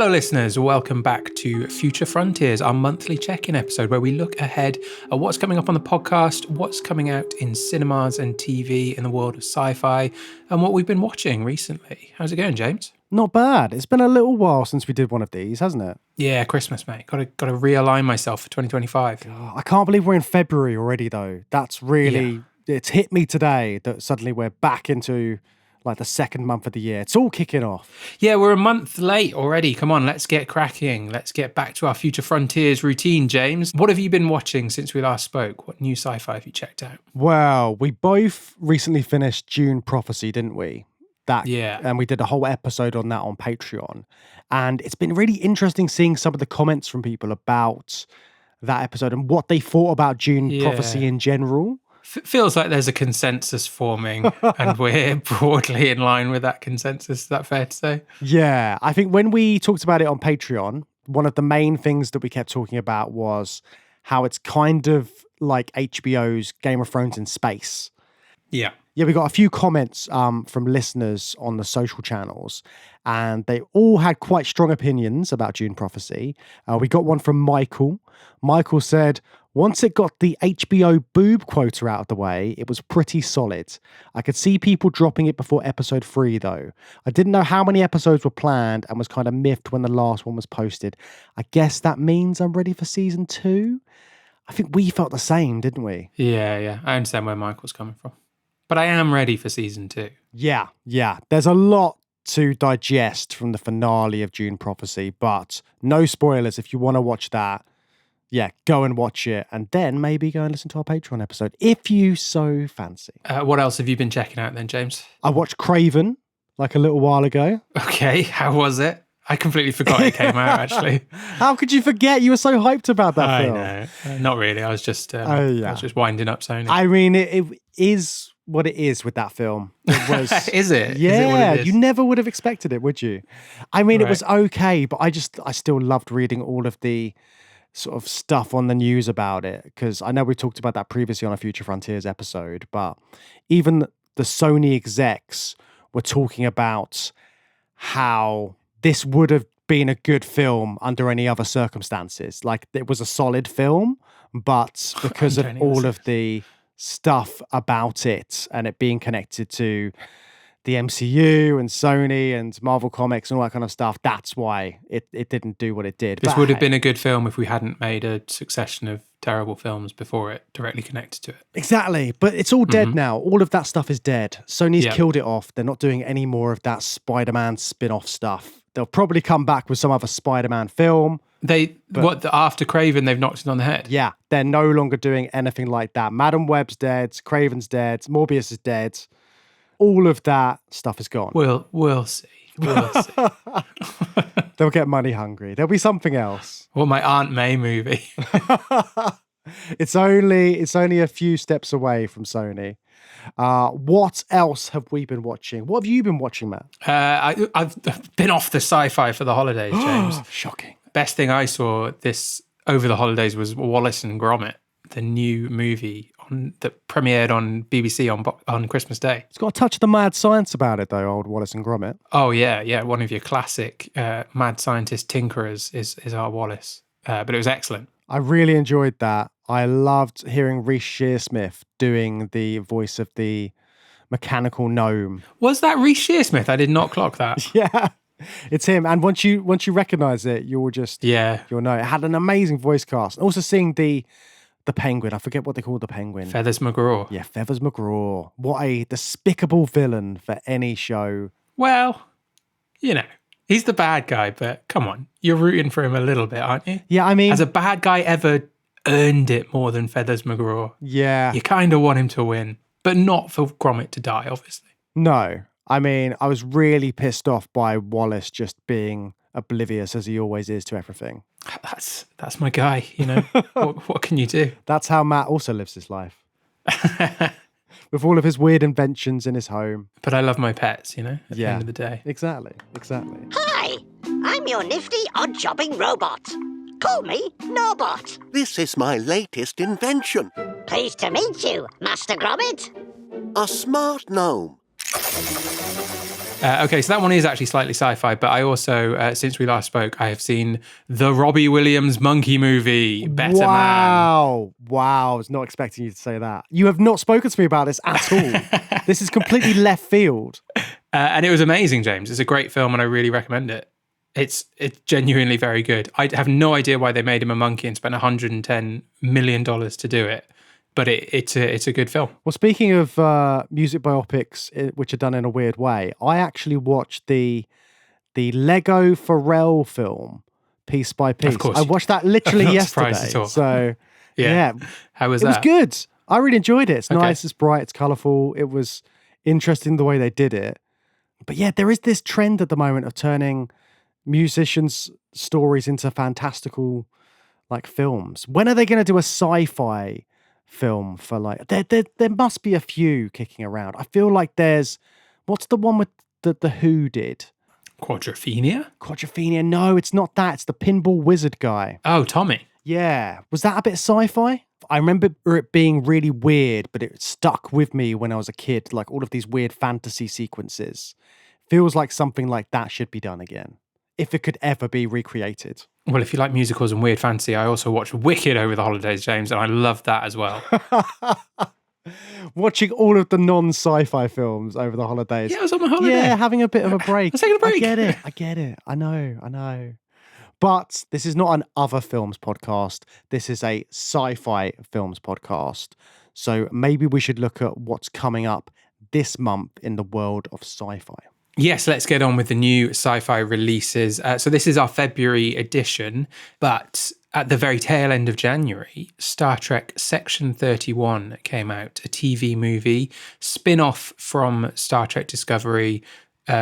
Hello listeners, welcome back to Future Frontiers, our monthly check-in episode where we look ahead at what's coming up on the podcast, what's coming out in cinemas and TV in the world of sci-fi, and what we've been watching recently. How's it going, James? Not bad. It's been a little while since we did one of these, hasn't it? Yeah, Christmas, mate. Got to realign myself for 2025. I can't believe we're in February already, though. That's really... Yeah. It's hit me today that suddenly we're back into... like the second month of the year. It's all kicking off. Yeah, we're a month late already. Come on, let's get cracking. Let's get back to our Future Frontiers routine, James. What have you been watching since we last spoke? What new sci-fi have you checked out? Well, we both recently finished Dune Prophecy, didn't we? Yeah. And we did a whole episode on that on Patreon. And it's been really interesting seeing some of the comments from people about that episode and what they thought about Dune Prophecy in general. Feels like there's a consensus forming and we're broadly in line with that consensus. Is that fair to say? Yeah, I think when we talked about it on Patreon, one of the main things that we kept talking about was how it's kind of like HBO's Game of Thrones in space. Yeah. Yeah, we got a few comments from listeners on the social channels, and they all had quite strong opinions about Dune Prophecy. We got one from Michael. Michael said, once it got the HBO boob quota out of the way, it was pretty solid. I could see people dropping it before episode 3, though. I didn't know how many episodes were planned and was kind of miffed when the last one was posted. I guess that means I'm ready for season 2? I think we felt the same, didn't we? Yeah. I understand where Michael's coming from. But I am ready for season 2. Yeah. There's a lot to digest from the finale of Dune Prophecy, but no spoilers if you want to watch that. Yeah, go and watch it, and then maybe go and listen to our Patreon episode, if you so fancy. What else have you been checking out then, James? I watched Kraven, like a little while ago. Okay, how was it? I completely forgot it came out, actually. How could you forget? You were so hyped about that film. I know. Not really. I was just I was just winding up Sony. I mean, it is what it is with that film. It was, is it? Yeah, is it what it is? You never would have expected it, would you? I mean, It was okay, but I still loved reading all of the sort of stuff on the news about it, because I know we talked about that previously on a Future Frontiers episode, but even the Sony execs were talking about how this would have been a good film under any other circumstances. Like, it was a solid film, but because of all of the stuff about it and it being connected to the MCU and Sony and Marvel Comics and all that kind of stuff, that's why it didn't do what it did. This would have been a good film if we hadn't made a succession of terrible films before it directly connected to it. Exactly, but it's all dead now. All of that stuff is dead. Sony's killed it off. They're not doing any more of that Spider-Man spin-off stuff. They'll probably come back with some other Spider-Man film. After Kraven, they've knocked it on the head? Yeah, they're no longer doing anything like that. Madam Web's dead, Kraven's dead, Morbius is dead. All of that stuff is gone. We'll see. We'll see. They'll get money hungry. There'll be something else. Or my Aunt May movie. It's only a few steps away from Sony. What else have we been watching? What have you been watching, Matt? I've been off the Sci-Fi for the holidays, James. Shocking. Best thing I saw over the holidays was Wallace and Gromit, the new movie that premiered on BBC on Christmas Day. It's got a touch of the mad science about it, though, old Wallace and Gromit. Oh, yeah. One of your classic mad scientist tinkerers is our Wallace. But it was excellent. I really enjoyed that. I loved hearing Reece Shearsmith doing the voice of the mechanical gnome. Was that Reece Shearsmith? I did not clock that. Yeah, it's him. And once you recognise it, you'll know. It had an amazing voice cast. And also seeing the penguin. I forget what they call the penguin. Feathers McGraw. Yeah, Feathers McGraw. What a despicable villain for any show. Well, he's the bad guy, but come on. You're rooting for him a little bit, aren't you? Yeah, I mean... Has a bad guy ever earned it more than Feathers McGraw? Yeah. You kind of want him to win, but not for Gromit to die, obviously. No. I mean, I was really pissed off by Wallace just being oblivious, as he always is, to everything. That's my guy, what can you do? That's how Matt also lives his life. With all of his weird inventions in his home. But I love my pets, at the end of the day. Exactly. Hi, I'm your nifty odd-jobbing robot. Call me Nobot. This is my latest invention. Pleased to meet you, Master Gromit. A smart gnome. Okay, so that one is actually slightly sci-fi, but I also, since we last spoke, I have seen the Robbie Williams monkey movie, Better Man. Wow. I was not expecting you to say that. You have not spoken to me about this at all. This is completely left field. And it was amazing, James. It's a great film and I really recommend it. It's genuinely very good. I have no idea why they made him a monkey and spent $110 million to do it. But it's a good film. Well, speaking of music biopics, which are done in a weird way, I actually watched the Lego Pharrell film, Piece by Piece. Of course. I watched that literally I'm not yesterday. surprised at all. So, Yeah. How was that? It was good. I really enjoyed it. It's Okay. nice, it's bright, it's colourful. It was interesting the way they did it. But yeah, there is this trend at the moment of turning musicians' stories into fantastical like films. When are they going to do a sci-fi film for like there must be a few kicking around. I feel like what's the one with the Who did? Quadrophenia? No, it's not that. It's the pinball wizard guy. Oh, Tommy. Yeah. Was that a bit sci-fi? I remember it being really weird, but it stuck with me when I was a kid, like all of these weird fantasy sequences. Feels like something like that should be done again, if it could ever be recreated. Well, if you like musicals and weird fantasy, I also watched Wicked over the holidays, James, and I loved that as well. Watching all of the non-sci-fi films over the holidays. Yeah, I was on my holiday. Yeah, having a bit of a break. I was taking a break. I get it. I know. But this is not an other films podcast. This is a sci-fi films podcast. So maybe we should look at what's coming up this month in the world of sci-fi. Yes, let's get on with the new sci-fi releases. So this is our February edition, but at the very tail end of January, Star Trek Section 31 came out, a TV movie spin-off from Star Trek Discovery,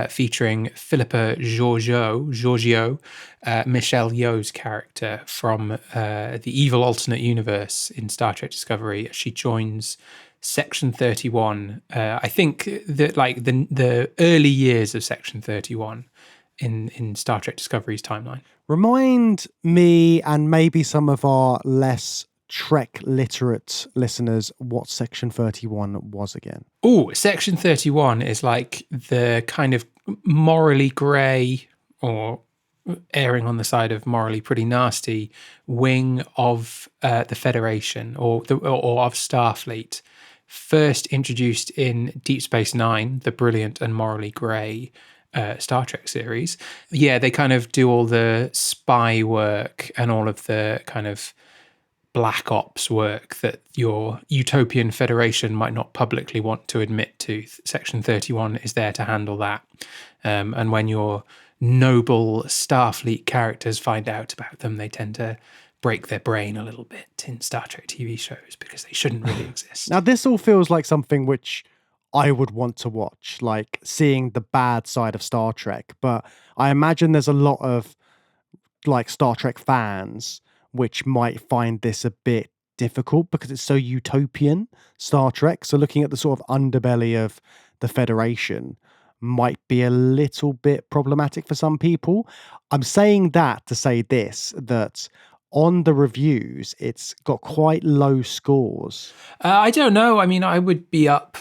featuring Philippa Georgiou, Michelle Yeoh's character from the evil alternate universe in Star Trek Discovery. She joins Section 31. I think that like the early years of Section 31 in Star Trek Discovery's timeline. Remind me and maybe some of our less Trek literate listeners what Section 31 was again. Oh, Section 31 is like the kind of morally grey or erring on the side of morally pretty nasty wing of the Federation or of Starfleet. First introduced in Deep Space Nine, the brilliant and morally grey Star Trek series. Yeah, they kind of do all the spy work and all of the kind of black ops work that your utopian Federation might not publicly want to admit to. Section 31 is there to handle that. And when your noble Starfleet characters find out about them, they tend to break their brain a little bit in Star Trek TV shows because they shouldn't really exist. Now, this all feels like something which I would want to watch, like seeing the bad side of Star Trek. But I imagine there's a lot of like Star Trek fans which might find this a bit difficult because it's so utopian, Star Trek. So looking at the sort of underbelly of the Federation might be a little bit problematic for some people. I'm saying that to say this, that on the reviews, it's got quite low scores. I don't know. I mean, I would be up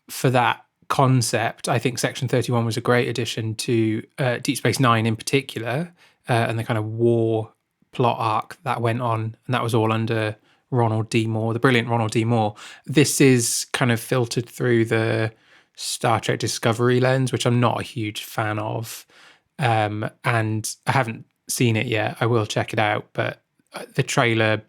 for that concept. I think Section 31 was a great addition to Deep Space Nine in particular, and the kind of war plot arc that went on, and that was all under Ronald D. Moore, the brilliant Ronald D. Moore. This is kind of filtered through the Star Trek Discovery lens, which I'm not a huge fan of, and I haven't seen it yet. I will check it out, but the trailer,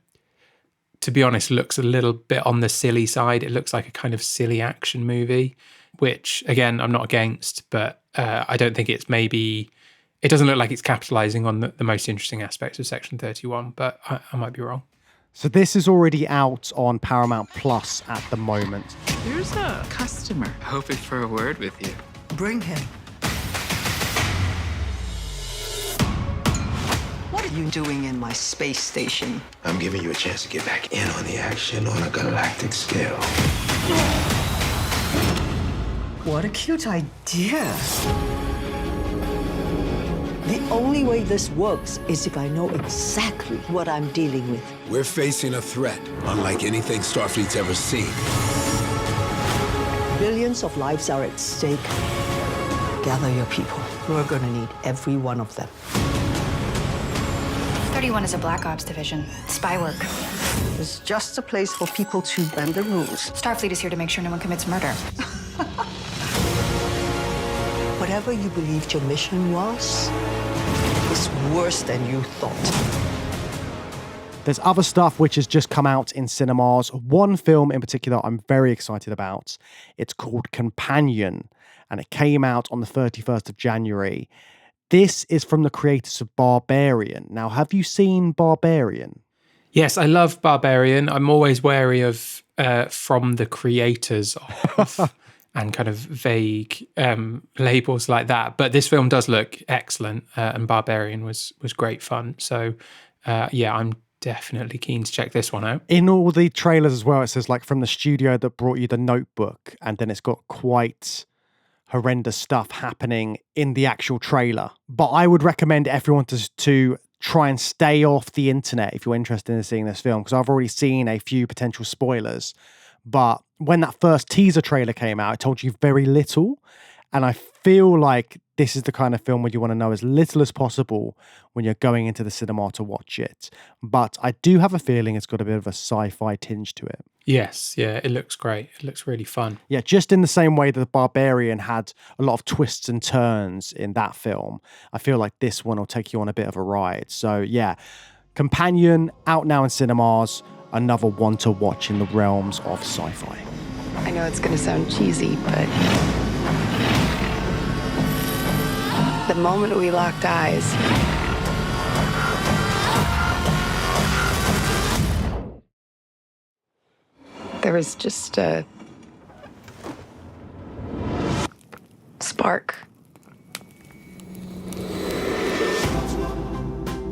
to be honest, looks a little bit on the silly side. It looks like a kind of silly action movie, which, again, I'm not against, but I don't think it's maybe... It doesn't look like it's capitalizing on the most interesting aspects of Section 31, but I might be wrong. So this is already out on Paramount Plus at the moment. There's a customer hoping for a word with you. Bring him. What are you doing in my space station? I'm giving you a chance to get back in on the action on a galactic scale. What a cute idea. The only way this works is if I know exactly what I'm dealing with. We're facing a threat unlike anything Starfleet's ever seen. Billions of lives are at stake. gather your people. We're gonna need every one of them. 31 is a Black Ops division. Spy work. It's just a place for people to bend the rules. Starfleet is here to make sure no one commits murder. Whatever you believed your mission was, is worse than you thought. There's other stuff which has just come out in cinemas. One film in particular I'm very excited about. It's called Companion, and it came out on the 31st of January. This is from the creators of Barbarian. Now, have you seen Barbarian? Yes, I love Barbarian. I'm always wary of from the creators of and kind of vague labels like that. But this film does look excellent, and Barbarian was great fun. So, I'm definitely keen to check this one out. In all the trailers as well, it says like from the studio that brought you The Notebook, and then it's got quite horrendous stuff happening in the actual trailer. But I would recommend everyone to try and stay off the internet if you're interested in seeing this film, because I've already seen a few potential spoilers. But when that first teaser trailer came out, it told you very little. And I feel like this is the kind of film where you want to know as little as possible when you're going into the cinema to watch it. But I do have a feeling it's got a bit of a sci-fi tinge to it. Yes, yeah, it looks great. It looks really fun. Yeah, just in the same way that The Barbarian had a lot of twists and turns in that film, I feel like this one will take you on a bit of a ride. So yeah, Companion, out now in cinemas, another one to watch in the realms of sci-fi. I know it's going to sound cheesy, but the moment we locked eyes, there was just a spark.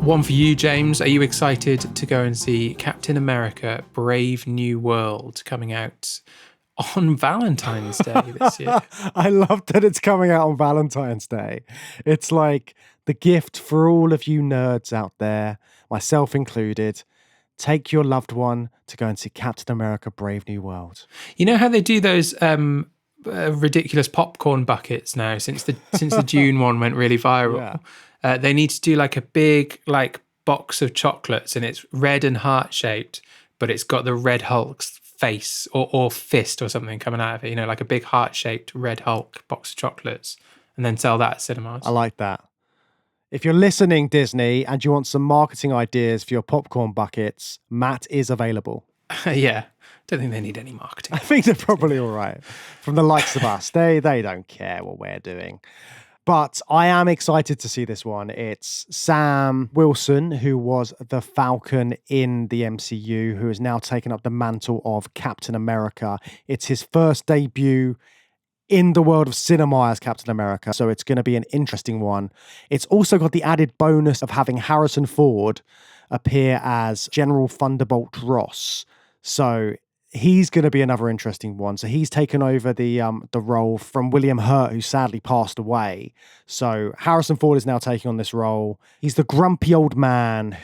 One for you, James. Are you excited to go and see Captain America: Brave New World coming out on Valentine's Day this year? I love that it's coming out on Valentine's Day. It's like the gift for all of you nerds out there, myself included. Take your loved one to go and see Captain America: Brave New World. You know how they do those ridiculous popcorn buckets now since the Dune one went really viral? Yeah. They need to do like a big box of chocolates, and it's red and heart shaped, but it's got the Red Hulk's face or fist or something coming out of it. You know, like a big heart shaped Red Hulk box of chocolates, and then sell that at cinemas. I like that. If you're listening, Disney, and you want some marketing ideas for your popcorn buckets, Matt is available. Yeah, don't think they need any marketing. I think they're probably all right. From the likes of us, they don't care what we're doing. But I am excited to see this one. It's Sam Wilson, who was the Falcon in the MCU, who has now taken up the mantle of Captain America. It's his first debut in the world of cinema as Captain America, so it's going to be an interesting one. It's also got the added bonus of having Harrison Ford appear as General Thunderbolt Ross. So he's going to be another interesting one. So he's taken over the role from William Hurt, who sadly passed away. So Harrison Ford is now taking on this role. He's the grumpy old man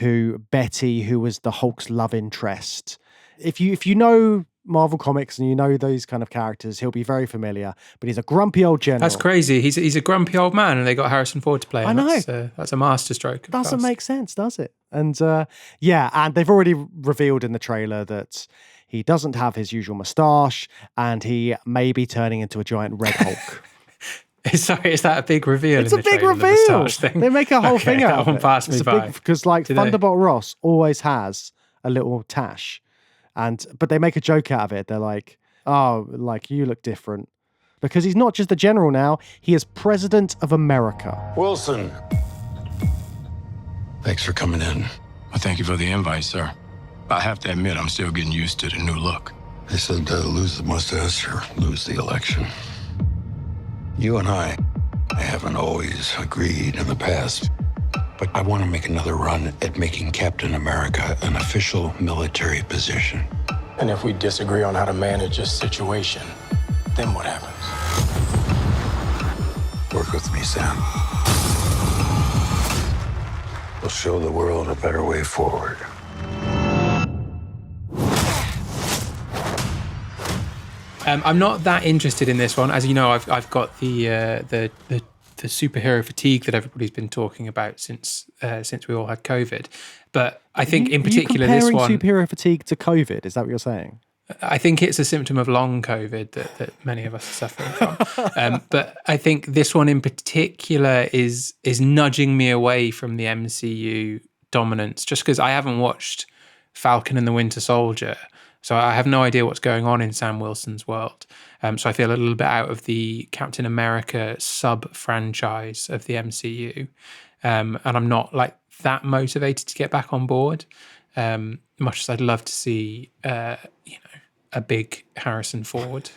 Betty, who was the Hulk's love interest. If you know Marvel Comics and you know those kind of characters, he'll be very familiar. But he's a grumpy old general. That's crazy. He's a grumpy old man, and they got Harrison Ford to play him. I know. That's a masterstroke. Doesn't make sense, does it? And and they've already revealed in the trailer that he doesn't have his usual moustache, and he may be turning into a giant red Hulk. Sorry, is that a big reveal? It's a big reveal. They make a whole thing out of it. That one passed me by. Because Thunderbolt Ross always has a little tash, but they make a joke out of it. They're like, "Oh, like you look different," because he's not just the general now; he is President of America. Wilson. Thanks for coming in. Well, thank you for the invite, sir. I have to admit, I'm still getting used to the new look. They said lose the mustache or lose the election. You and I haven't always agreed in the past, but I want to make another run at making Captain America an official military position. And if we disagree on how to manage this situation, then what happens? Work with me, Sam. We'll show the world a better way forward. I'm not that interested in this one, as you know. I've got the superhero fatigue that everybody's been talking about since we all had COVID. But I think in particular are you this comparing one, superhero fatigue to COVID. Is that what you're saying? I think it's a symptom of long COVID that many of us are suffering from. But I think this one in particular is nudging me away from the MCU dominance, just because I haven't watched Falcon and the Winter Soldier. So I have no idea what's going on in Sam Wilson's world. So I feel a little bit out of the Captain America sub-franchise of the MCU. And I'm not like that motivated to get back on board. Much as I'd love to see, a big Harrison Ford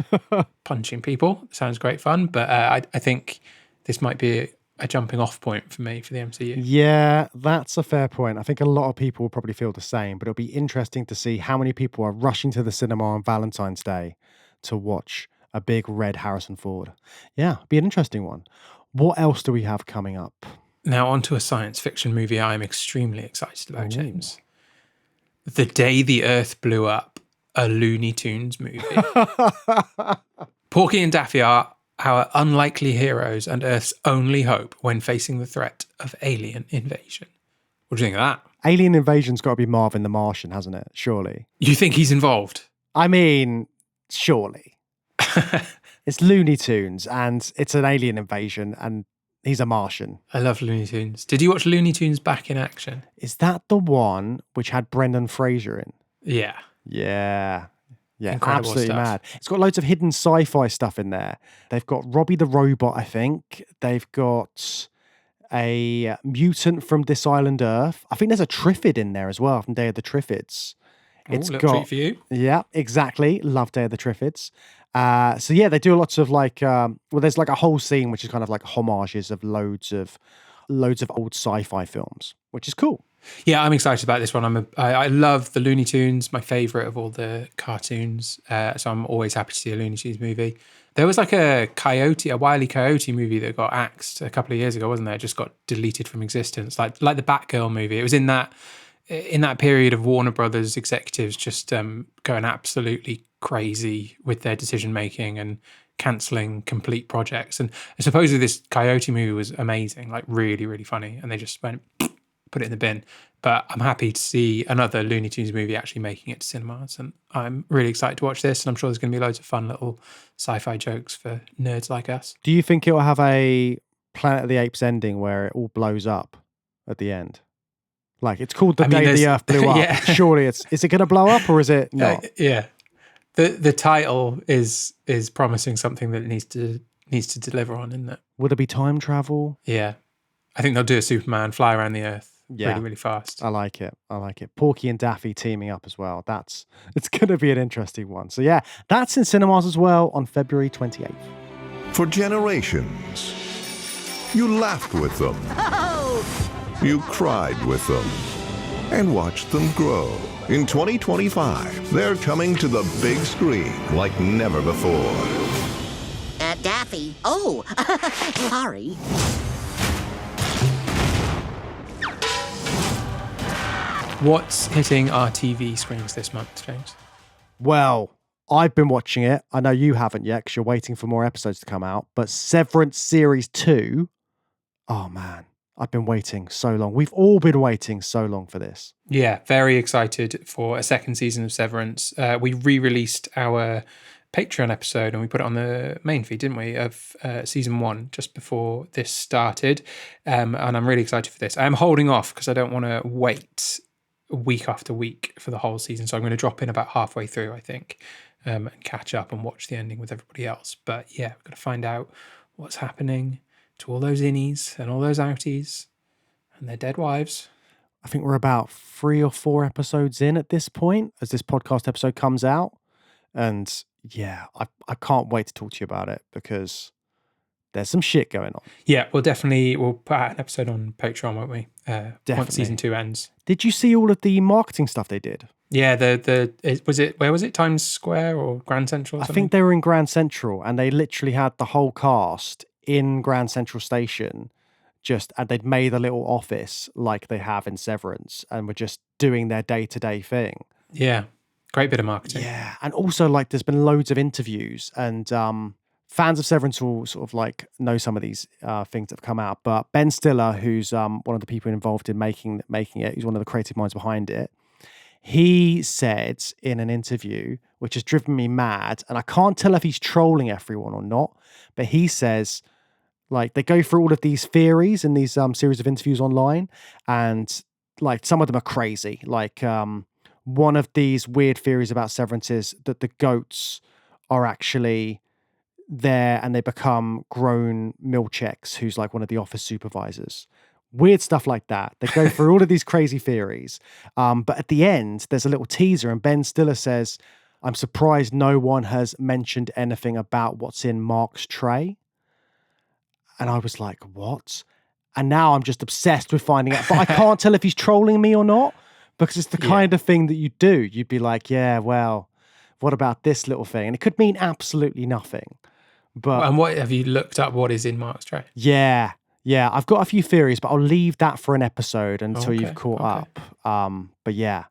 punching people. Sounds great fun. But I think this might be a jumping off point for me for the MCU. Yeah, that's a fair point. I think a lot of people will probably feel the same, but it'll be interesting to see how many people are rushing to the cinema on Valentine's Day to watch a big red Harrison Ford. Yeah, be an interesting one. What else do we have coming up? Now onto a science fiction movie I'm extremely excited about, James. The Day the Earth Blew Up, a Looney Tunes movie. Porky and Daffy are our unlikely heroes and Earth's only hope when facing the threat of alien invasion. What do you think of that? Alien invasion's got to be Marvin the Martian, hasn't it? Surely. You think he's involved? I mean, surely. It's Looney Tunes and it's an alien invasion and he's a Martian. I love Looney Tunes. Did you watch Looney Tunes Back in Action? Is that the one which had Brendan Fraser in? Yeah. Yeah. Yeah, Incredible absolutely stuff. mad. It's got loads of hidden sci-fi stuff in there. They've got Robbie the Robot, I think. They've got a mutant from This Island Earth. I think there's a Triffid in there as well from Day of the Triffids. It's got treat for you. Yeah, exactly. Love Day of the Triffids. So yeah, they do lots of like, there's like a whole scene which is kind of like homages of loads of old sci-fi films, which is cool. Yeah, I'm excited about this one. I love the Looney Tunes, my favourite of all the cartoons. So I'm always happy to see a Looney Tunes movie. There was like a Wile E. Coyote movie that got axed a couple of years ago, wasn't there? It just got deleted from existence, like the Batgirl movie. It was in that period of Warner Brothers executives just going absolutely crazy with their decision making and cancelling complete projects. And supposedly this Coyote movie was amazing, like really, really funny. And they just went, put it in the bin. But I'm happy to see another Looney Tunes movie actually making it to cinemas. And I'm really excited to watch this. And I'm sure there's going to be loads of fun little sci-fi jokes for nerds like us. Do you think it will have a Planet of the Apes ending where it all blows up at the end? Like, it's called The Day the Earth Blew Up. Yeah. Surely is it going to blow up or is it not? Yeah. The title is promising something that it needs to deliver on, isn't it? Would it be time travel? Yeah. I think they'll do a Superman fly around the Earth really, really fast. I like it. Porky and Daffy teaming up as well. It's going to be an interesting one. So yeah, that's in cinemas as well on February 28th. For generations, you laughed with them. You cried with them and watched them grow. In 2025, they're coming to the big screen like never before. Daffy. Oh, sorry. What's hitting our TV screens this month, James? Well, I've been watching it. I know you haven't yet because you're waiting for more episodes to come out. But Severance Series 2, oh man, I've been waiting so long. We've all been waiting so long for this. Yeah, very excited for a second season of Severance. We re-released our Patreon episode and we put it on the main feed, didn't we, of season 1 just before this started. And I'm really excited for this. I'm holding off because I don't want to wait week after week for the whole season. So I'm going to drop in about halfway through, I think, and catch up and watch the ending with everybody else. But yeah, we've got to find out what's happening to all those innies and all those outies and their dead wives. I think we're about 3 or 4 episodes in at this point as this podcast episode comes out. And yeah, I can't wait to talk to you about it because there's some shit going on. Yeah, we'll put out an episode on Patreon, won't we? Once season 2 ends. Did you see all of the marketing stuff they did? Yeah, where was it? Times Square or Grand Central? Or I think they were in Grand Central and they literally had the whole cast in Grand Central Station and they'd made a little office like they have in Severance and were just doing their day-to-day thing. Yeah, great bit of marketing. Yeah, and also like there's been loads of interviews and fans of Severance will sort of like know some of these things that have come out. But Ben Stiller, who's one of the people involved in making it, who's one of the creative minds behind it, he said in an interview, which has driven me mad, and I can't tell if he's trolling everyone or not, but he says, like, they go through all of these theories in these series of interviews online, and like some of them are crazy. Like one of these weird theories about Severance is that the goats are actually there and they become grown Milcheks, who's like one of the office supervisors. Weird stuff like that. They go through all of these crazy theories. But at the end, there's a little teaser, and Ben Stiller says, I'm surprised no one has mentioned anything about what's in Mark's tray. And I was like, what? And now I'm just obsessed with finding out. But I can't tell if he's trolling me or not, because it's the kind of thing that you do. You'd be like, yeah, well, what about this little thing? And it could mean absolutely nothing. But And what have you looked up what is in Mark's tray? Yeah, I've got a few theories, but I'll leave that for an episode until you've caught up. But yeah,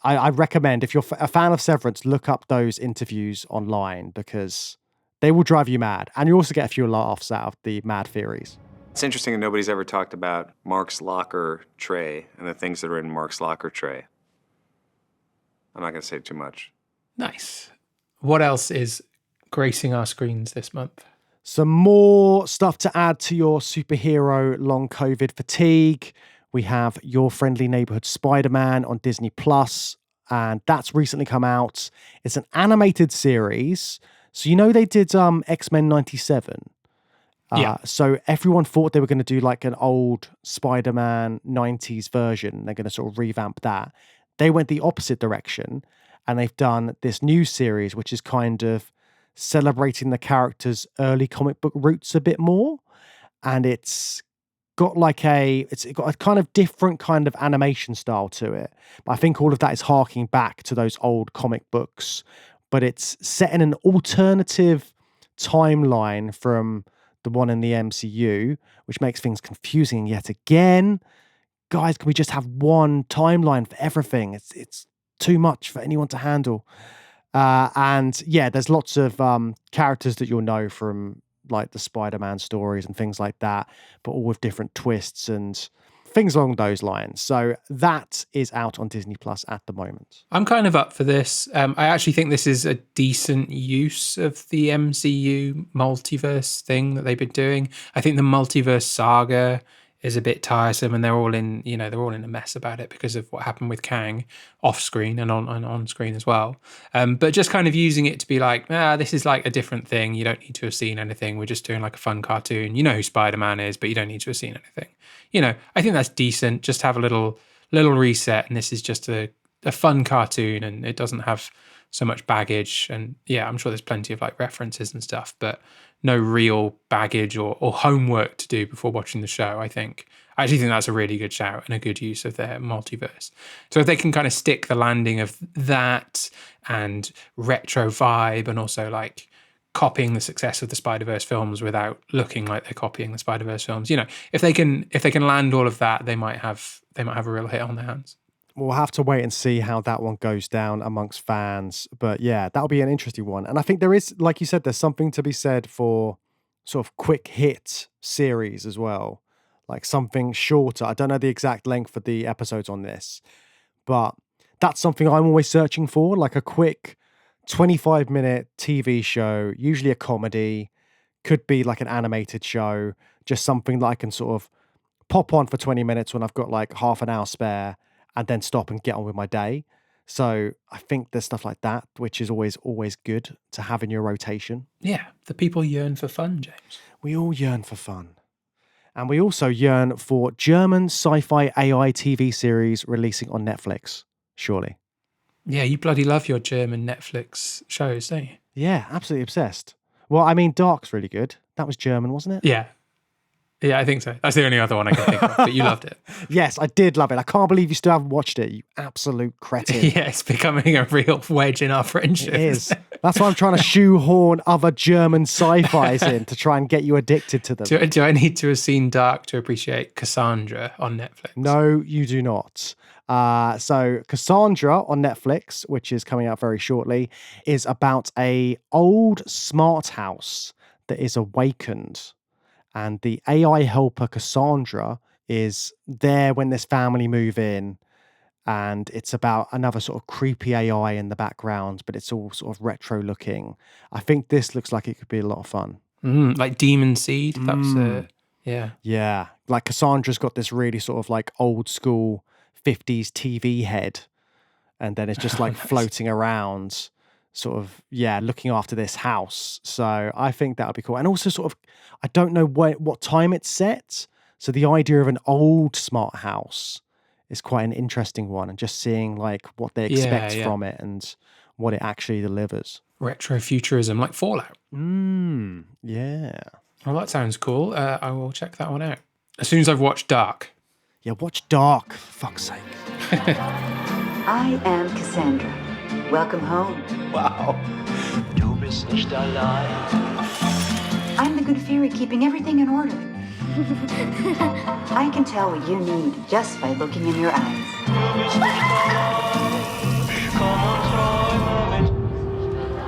I recommend, if you're a fan of Severance, look up those interviews online, because they will drive you mad. And you also get a few laughs out of the mad theories. It's interesting that nobody's ever talked about Mark's locker tray and the things that are in Mark's locker tray. I'm not going to say too much. Nice. What else is gracing our screens this month? Some more stuff to add to your superhero long COVID fatigue. We have Your Friendly Neighborhood Spider-Man on Disney Plus, and that's recently come out. It's an animated series. So you know they did X-Men 97. So everyone thought they were going to do like an old Spider-Man 90s version. They're going to sort of revamp that. They went the opposite direction, and they've done this new series, which is kind of celebrating the character's early comic book roots a bit more. And it's got a kind of different kind of animation style to it. But I think all of that is harking back to those old comic books. But it's set in an alternative timeline from the one in the MCU, which makes things confusing yet again. Guys, can we just have one timeline for everything? It's too much for anyone to handle. And yeah, there's lots of characters that you'll know from like the Spider-Man stories and things like that, but all with different twists and things along those lines. So that is out on Disney Plus at the moment. I'm kind of up for this. I actually think this is a decent use of the MCU multiverse thing that they've been doing. I think the multiverse saga is a bit tiresome, and they're all in a mess about it because of what happened with Kang off screen and on screen as well. But just kind of using it to be like, this is like a different thing. You don't need to have seen anything. We're just doing like a fun cartoon. You know who Spider-Man is, but you don't need to have seen anything. I think that's decent. Just have a little reset, and this is just a fun cartoon, and it doesn't have so much baggage. And yeah, I'm sure there's plenty of like references and stuff, but no real baggage or homework to do before watching the show. I actually think that's a really good shout and a good use of their multiverse. So if they can kind of stick the landing of that and retro vibe, and also like copying the success of the Spider-Verse films without looking like they're copying the Spider-Verse films, if they can land all of that, they might have a real hit on their hands. We'll have to wait and see how that one goes down amongst fans. But yeah, that'll be an interesting one. And I think there is, like you said, there's something to be said for sort of quick hit series as well. Like something shorter. I don't know the exact length of the episodes on this, but that's something I'm always searching for. Like a quick 25-minute TV show, usually a comedy, could be like an animated show, just something that I can sort of pop on for 20 minutes when I've got like half an hour spare, and then stop and get on with my day. So I think there's stuff like that, which is always good to have in your rotation. Yeah, the people yearn for fun, James. We all yearn for fun. And we also yearn for German sci-fi AI TV series releasing on Netflix, surely. Yeah, you bloody love your German Netflix shows, don't you? Yeah, absolutely obsessed. Well, I mean, Dark's really good. That was German, wasn't it? Yeah, I think so. That's the only other one I can think of, but you loved it. Yes, I did love it. I can't believe you still haven't watched it, you absolute cretin. Yeah, it's becoming a real wedge in our friendship. It is. That's why I'm trying to shoehorn other German sci-fis in to try and get you addicted to them. Do I need to have seen Dark to appreciate Cassandra on Netflix? No, you do not. So Cassandra on Netflix, which is coming out very shortly, is about a old smart house that is awakened. And the AI helper Cassandra is there when this family move in. And it's about another sort of creepy AI in the background, but it's all sort of retro looking. I think this looks like it could be a lot of fun. Like Demon Seed. That's yeah. Yeah. Like Cassandra's got this really sort of like old school 50s TV head. And then it's just like floating around, sort of, looking after this house. So I think that would be cool. And also sort of, I don't know what time it's set. So the idea of an old smart house is quite an interesting one. And just seeing like what they expect from it and what it actually delivers. Retrofuturism, like Fallout. Yeah. Well, that sounds cool. I will check that one out. As soon as I've watched Dark. Yeah, watch Dark, for fuck's sake. I am Cassandra. Welcome home. Wow. Du bist nicht allein. I'm the good fairy keeping everything in order. I can tell what you need just by looking in your eyes.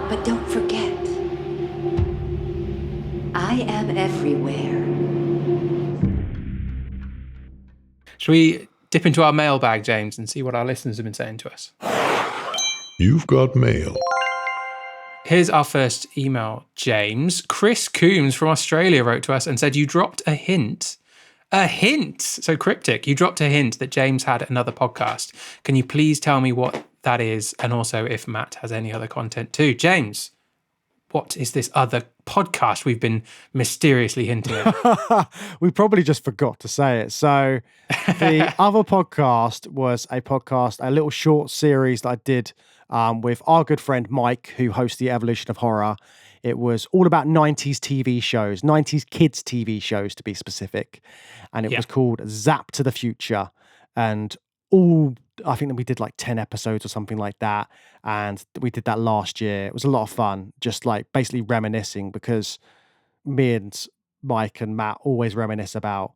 But don't forget, I am everywhere. Shall we dip into our mailbag, James, and see what our listeners have been saying to us? You've got mail. Here's our first email, James. Chris Coombs from Australia wrote to us and said, you dropped a hint. A hint! So cryptic. You dropped a hint that James had another podcast. Can you please tell me what that is? And also if Matt has any other content too. James, what is this other podcast we've been mysteriously hinting at? We probably just forgot to say it. So the other podcast was a little short series that I did with our good friend Mike, who hosts the Evolution of Horror. It was all about 90s TV shows, 90s kids TV shows to be specific. And it was called Zap to the Future. And I think that we did like 10 episodes or something like that. And we did that last year. It was a lot of fun, just like basically reminiscing, because me and Mike and Matt always reminisce about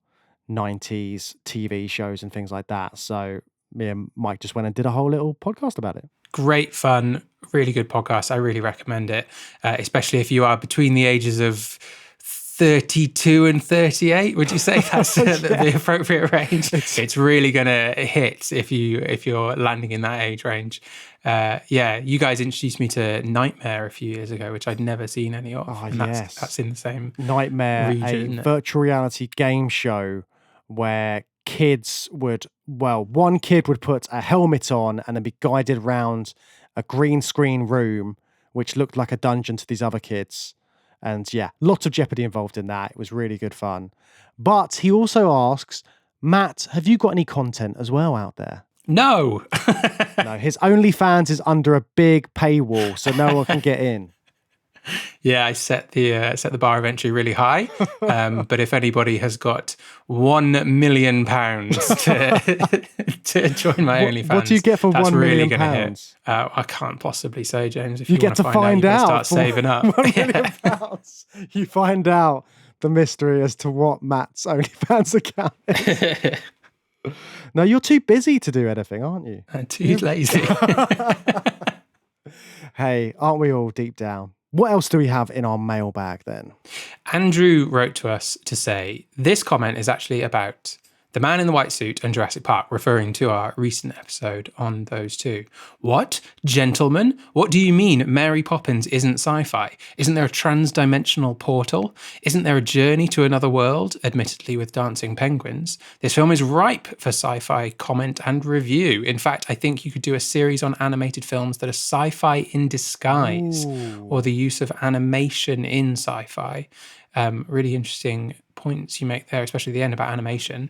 90s TV shows and things like that. So me and Mike just went and did a whole little podcast about it. Great fun, really good podcast. I really recommend it, especially if you are between the ages of 32 and 38. Would you say that's the appropriate range? It's really going to hit if you're landing in that age range. You guys introduced me to Nightmare a few years ago, which I'd never seen any of. Oh, and that's in the same Nightmare, region, a virtual reality game show where one kid would put a helmet on and then be guided around a green screen room, which looked like a dungeon to these other kids. And lots of Jeopardy involved in that. It was really good fun. But he also asks, Matt, have you got any content as well out there? No. No, his OnlyFans is under a big paywall, so no one can get in. Yeah, I set the bar of entry really high. But if anybody has got £1 million to join my OnlyFans, what do you get for £1 million? I can't possibly say, James. If you get to find out, start saving up. £1 million. You find out the mystery as to what Matt's OnlyFans account is. No, you're too busy to do anything, aren't you? I'm too lazy. Hey, aren't we all deep down? What else do we have in our mailbag then? Andrew wrote to us to say, this comment is actually about The Man in the White Suit and Jurassic Park, referring to our recent episode on those two. What? Gentlemen? What do you mean Mary Poppins isn't sci-fi? Isn't there a trans-dimensional portal? Isn't there a journey to another world, admittedly with dancing penguins? This film is ripe for sci-fi comment and review. In fact, I think you could do a series on animated films that are sci-fi in disguise, or the use of animation in sci-fi. Really interesting points you make there, especially the end about animation.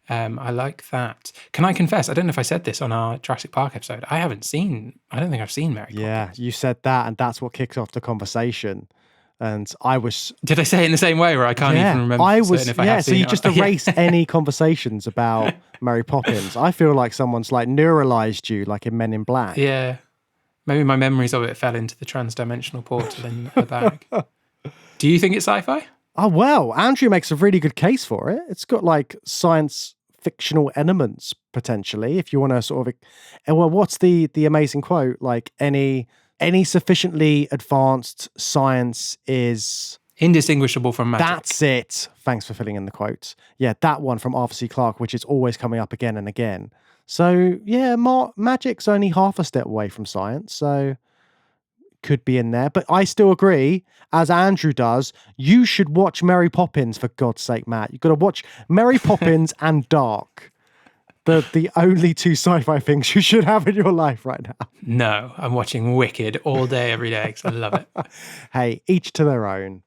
I like that. Can I confess, I don't know if I said this on our Jurassic Park episode, I don't think I've seen Mary Poppins. Yeah, you said that, and that's what kicked off the conversation. And I was... Did I say it in the same way where I can't even remember if I have so seen you it? just erase any conversations about Mary Poppins. I feel like someone's like neuralized you, like in Men in Black. Yeah. Maybe my memories of it fell into the trans-dimensional portal in the bag. Do you think it's sci-fi? Oh, well, Andrew makes a really good case for it. It's got like science fictional elements, potentially, if you want to sort of... Well, what's the amazing quote? Like, any sufficiently advanced science is... Indistinguishable from magic. That's it. Thanks for filling in the quotes. Yeah, that one from Arthur C. Clarke, which is always coming up again and again. So, yeah, magic's only half a step away from science, so could be in there. But I still agree, as Andrew does, you should watch Mary Poppins, for God's sake, Matt. You've got to watch Mary Poppins and Dark. The only two sci-fi things you should have in your life right now. No, I'm watching Wicked all day, every day, because I love it. Hey, each to their own.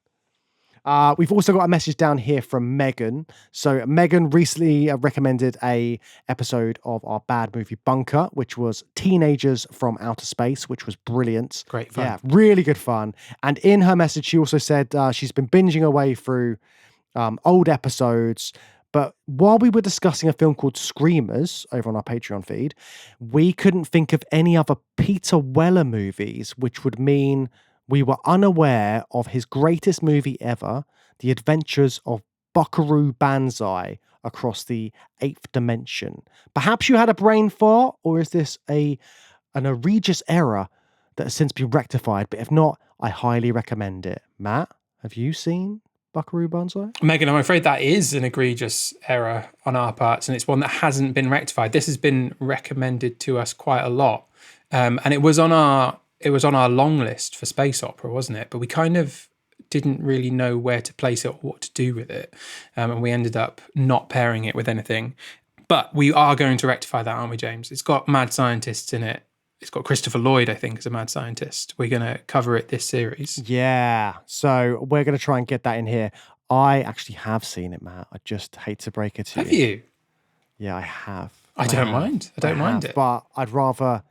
We've also got a message down here from Megan. So Megan recently recommended a episode of our bad movie Bunker, which was Teenagers from Outer Space, which was brilliant. Great fun. Yeah, really good fun. And in her message, she also said she's been binging away through old episodes. But while we were discussing a film called Screamers over on our Patreon feed, we couldn't think of any other Peter Weller movies, which would mean we were unaware of his greatest movie ever, The Adventures of Buckaroo Banzai Across the Eighth Dimension. Perhaps you had a brain fart, or is this an egregious error that has since been rectified? But if not, I highly recommend it. Matt, have you seen Buckaroo Banzai? Megan, I'm afraid that is an egregious error on our parts, and it's one that hasn't been rectified. This has been recommended to us quite a lot, and it was on our long list for space opera, wasn't it? But we kind of didn't really know where to place it or what to do with it, and we ended up not pairing it with anything. But we are going to rectify that, aren't we, James? It's got mad scientists in it. It's got Christopher Lloyd, I think, as a mad scientist. We're going to cover it this series. Yeah. So we're going to try and get that in here. I actually have seen it, Matt. I just hate to break it to you. Have you? Yeah, I have. I don't mind. I don't mind it. But I'd rather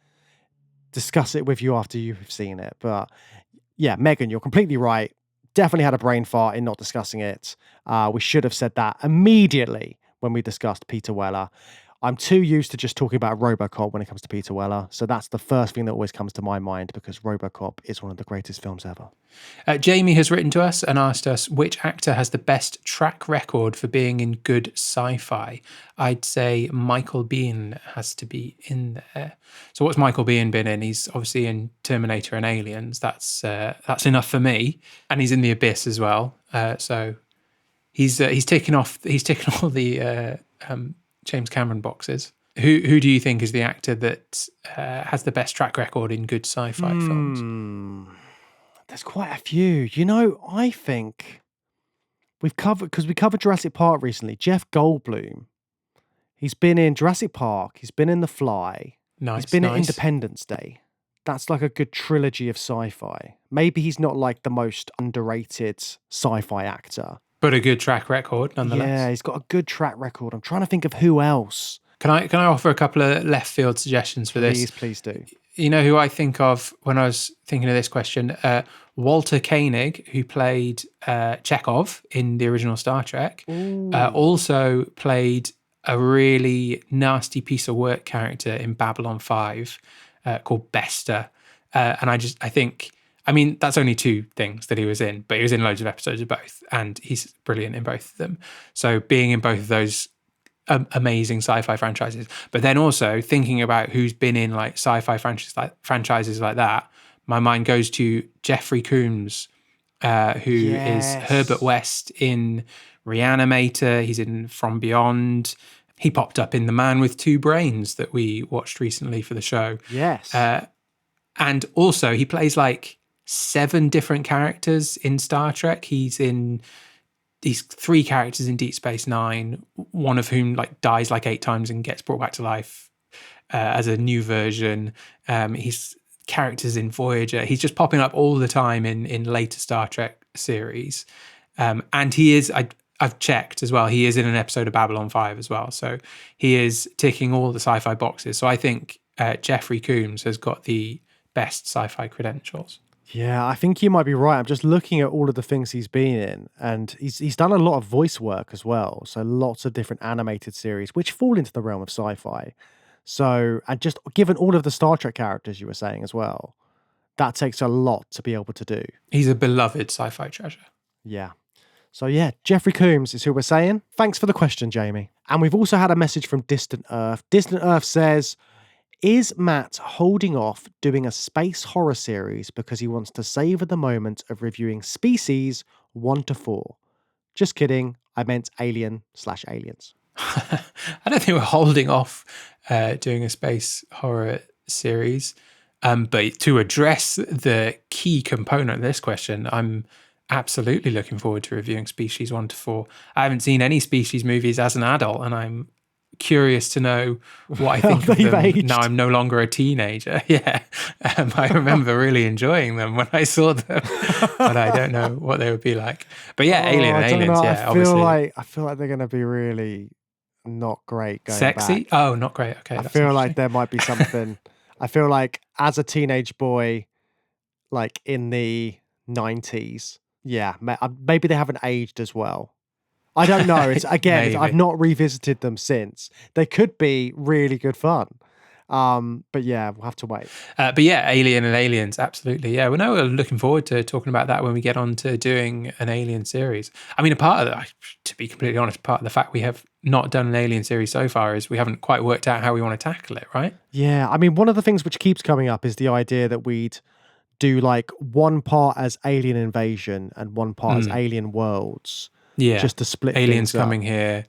discuss it with you after you've seen it. But yeah, Megan, you're completely right. Definitely had a brain fart in not discussing it. We should have said that immediately when we discussed Peter Weller. I'm too used to just talking about RoboCop when it comes to Peter Weller. So that's the first thing that always comes to my mind, because RoboCop is one of the greatest films ever. Jamie has written to us and asked us which actor has the best track record for being in good sci-fi. I'd say Michael Biehn has to be in there. So what's Michael Biehn been in? He's obviously in Terminator and Aliens. That's enough for me. And he's in The Abyss as well. So he's taken all the James Cameron boxes. Who do you think is the actor that has the best track record in good sci-fi films? There's quite a few. I think we covered Jurassic Park recently. Jeff Goldblum. He's been in Jurassic Park. He's been in The Fly. Nice. He's been in Independence Day. That's like a good trilogy of sci-fi. Maybe he's not like the most underrated sci-fi actor, but a good track record nonetheless. Yeah, he's got a good track record. I'm trying to think of who else. Can I offer a couple of left field suggestions for this? Please do. You know who I think of when I was thinking of this question? Walter Koenig, who played Chekhov in the original Star Trek, also played a really nasty piece of work character in Babylon 5 called Bester. And I think, that's only two things that he was in, but he was in loads of episodes of both, and he's brilliant in both of them. So being in both of those amazing sci-fi franchises, but then also thinking about who's been in like sci-fi franchises like that, my mind goes to Jeffrey Combs, who is Herbert West in Reanimator. He's in From Beyond. He popped up in The Man with Two Brains that we watched recently for the show. Yes. And also he plays like 7 different characters in Star Trek. He's in these 3 characters in Deep Space Nine, one of whom like dies like 8 times and gets brought back to life as a new version. He's characters in Voyager. He's just popping up all the time in later Star Trek series. And he is, I've checked as well, he is in an episode of Babylon 5 as well. So he is ticking all the sci-fi boxes. So I think Jeffrey Combs has got the best sci-fi credentials. Yeah, I think you might be right. I'm just looking at all of the things he's been in, and he's done a lot of voice work as well. So lots of different animated series, which fall into the realm of sci-fi. So, and just given all of the Star Trek characters you were saying as well, that takes a lot to be able to do. He's a beloved sci-fi treasure. Yeah. So yeah, Jeffrey Combs is who we're saying. Thanks for the question, Jamie. And we've also had a message from Distant Earth. Distant Earth says, Is Matt holding off doing a space horror series because he wants to savor the moment of reviewing Species 1 to 4? Just kidding. I meant Alien/Aliens. I don't think we're holding off doing a space horror series. But to address the key component of this question, I'm absolutely looking forward to reviewing Species 1 to 4. I haven't seen any Species movies as an adult, and I'm curious to know what I think of them aged. now I'm no longer a teenager. Yeah. I remember really enjoying them when I saw them, but I don't know what they would be like. But yeah, Alien and Aliens, yeah, obviously. I feel like they're going to be really not great going Sexy? back. Oh, not great. Okay. I feel like there might be something. I feel like as a teenage boy, like in the 90s, yeah, maybe they haven't aged as well. I don't know. It's again, I've not revisited them since. They could be really good fun. But yeah, we'll have to wait. But yeah, Alien and Aliens, absolutely. Yeah, we're looking forward to talking about that when we get on to doing an Alien series. I mean, a part of that, to be completely honest, part of the fact we have not done an Alien series so far is we haven't quite worked out how we want to tackle it, right? Yeah, I mean, one of the things which keeps coming up is the idea that we'd do like one part as Alien Invasion and one part as Alien Worlds. Yeah, just to split aliens things coming up. here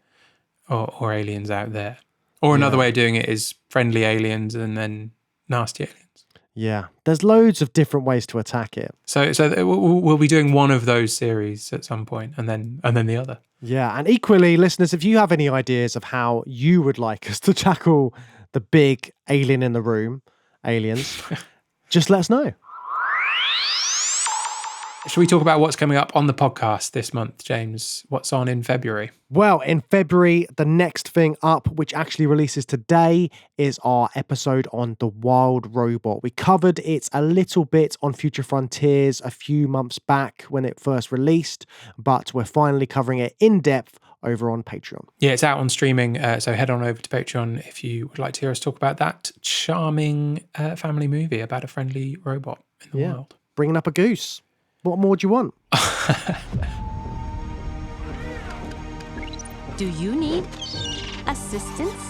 or aliens out there. Or another way of doing it is friendly aliens and then nasty aliens. Yeah, there's loads of different ways to attack it. So we'll be doing one of those series at some point, and then the other. Yeah, and equally, listeners, if you have any ideas of how you would like us to tackle the big alien in the room, aliens, just let us know. Should we talk about what's coming up on the podcast this month, James? What's on in February? Well, in February, the next thing up, which actually releases today, is our episode on The Wild Robot. We covered it a little bit on Future Frontiers a few months back when it first released, but we're finally covering it in depth over on Patreon. Yeah, it's out on streaming, so head on over to Patreon if you would like to hear us talk about that charming family movie about a friendly robot in the wild. Bringing up a goose. What more do you want? Do you need assistance?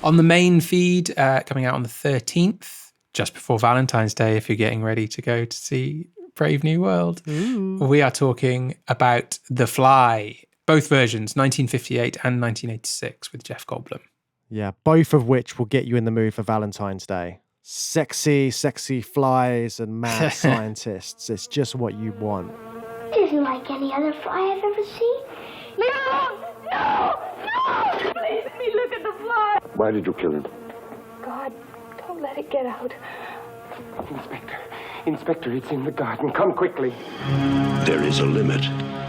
On the main feed, coming out on the 13th, just before Valentine's Day, if you're getting ready to go to see Brave New World, we are talking about The Fly, both versions, 1958 and 1986, with Jeff Goldblum. Yeah, both of which will get you in the mood for Valentine's Day. Sexy, sexy flies and mad scientists. It's just what you want. It isn't like any other fly I've ever seen. No! No! No! Please let me look at the fly! Why did you kill him? God, don't let it get out. Inspector, it's in the garden. Come quickly. There is a limit,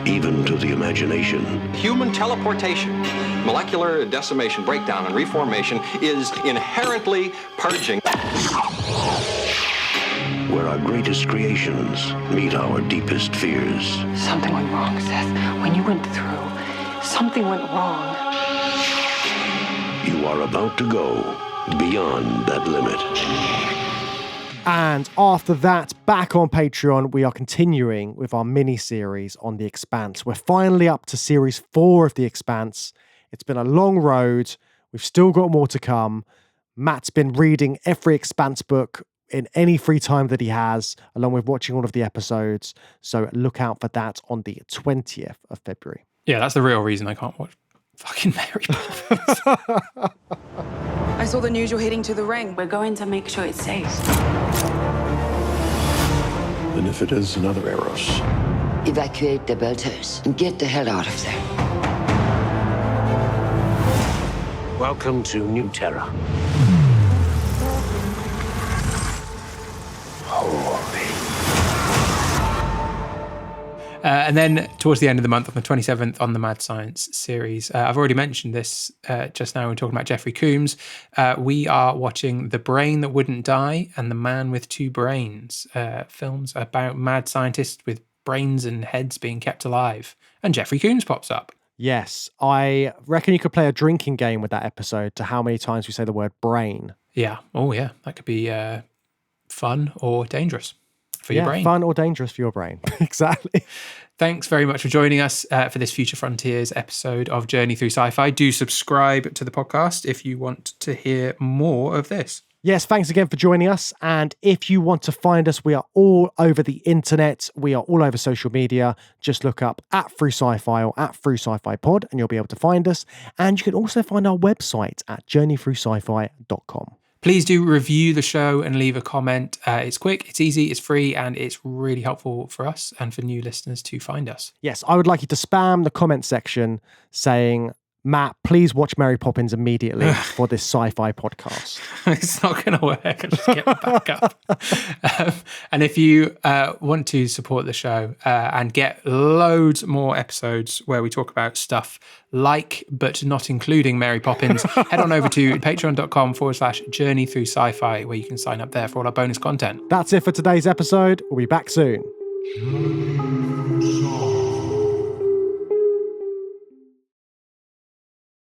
even to the imagination. Human teleportation, molecular decimation, breakdown, and reformation is inherently purging. Where our greatest creations meet our deepest fears. Something went wrong, Seth. When you went through, something went wrong. You are about to go beyond that limit. And after that, back on Patreon, we are continuing with our mini-series on The Expanse. We're finally up to Series 4 of The Expanse. It's been a long road. We've still got more to come. Matt's been reading every Expanse book in any free time that he has, along with watching all of the episodes. So look out for that on the 20th of February. Yeah, that's the real reason I can't watch fucking Mary Poppins. I saw the news you're heading to the ring. We're going to make sure it's safe. And if it is another Eros? Evacuate the Belters and get the hell out of there. Welcome to New Terra. And then towards the end of the month, on the 27th, on the Mad Science series, I've already mentioned this just now when talking about Jeffrey Combs. We are watching The Brain That Wouldn't Die and The Man with Two Brains, films about mad scientists with brains and heads being kept alive. And Jeffrey Combs pops up. Yes, I reckon you could play a drinking game with that episode to how many times we say the word brain. Yeah. Oh, yeah. That could be fun or dangerous. for your brain. Fun or dangerous for your brain. Exactly. Thanks very much for joining us for this Future Frontiers episode of Journey Through Sci-Fi. Do subscribe to the podcast if you want to hear more of this. Yes, thanks again for joining us. And if you want to find us, we are all over the internet. We are all over social media. Just look up @Through Sci-Fi or @Through Sci-Fi Pod and you'll be able to find us. And you can also find our website at journeythroughsci-fi.com. Please do review the show and leave a comment. It's quick, it's easy, it's free, and it's really helpful for us and for new listeners to find us. Yes, I would like you to spam the comment section saying, Matt, please watch Mary Poppins immediately for this sci-fi podcast. It's not going to work. I'll just get back up. And if you want to support the show and get loads more episodes where we talk about stuff like, but not including Mary Poppins, head on over to patreon.com/Journey Through Sci-Fi, where you can sign up there for all our bonus content. That's it for today's episode. We'll be back soon.